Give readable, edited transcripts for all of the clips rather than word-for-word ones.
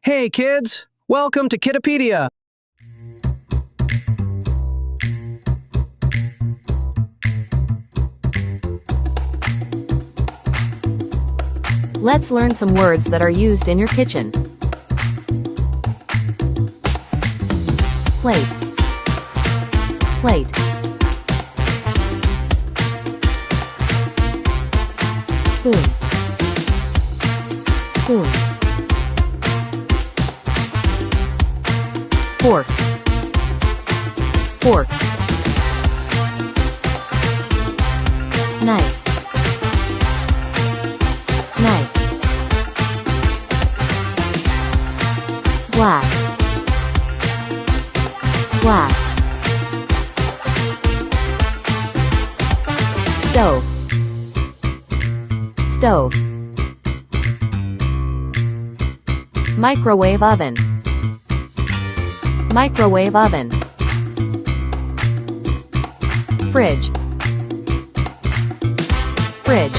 Hey kids, welcome to Kiddopedia. Let's learn some words that are used in your kitchen. Plate. Plate. Spoon. Spoon. Fork. Fork. Knife. Knife. Glass. Glass. Stove. Stove. Microwave oven. Microwave oven. Fridge. Fridge.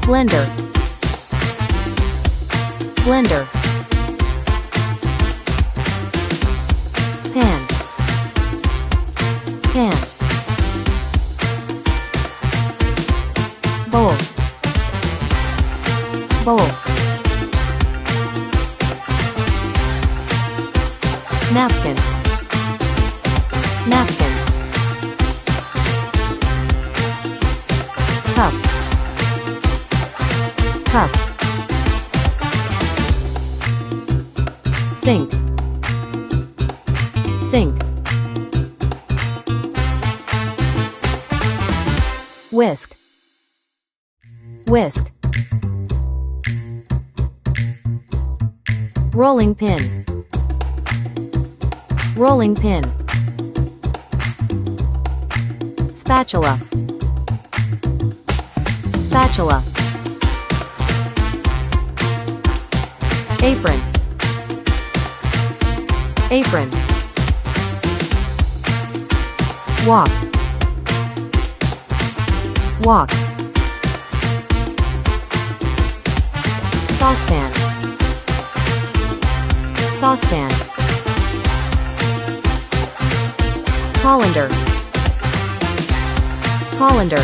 Blender. Blender. Pan. Pan. Bowl. Bowl. Napkin. Napkin. Cup. Cup. Sink. Sink. Whisk. Whisk. Rolling pin. Rolling pin. Spatula. Spatula. Apron. Apron. Wok. Wok. Saucepan. Saucepan. Colander. Colander.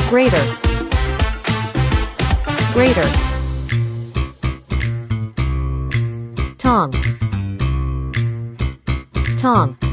Grater. Grater. Tong. Tong.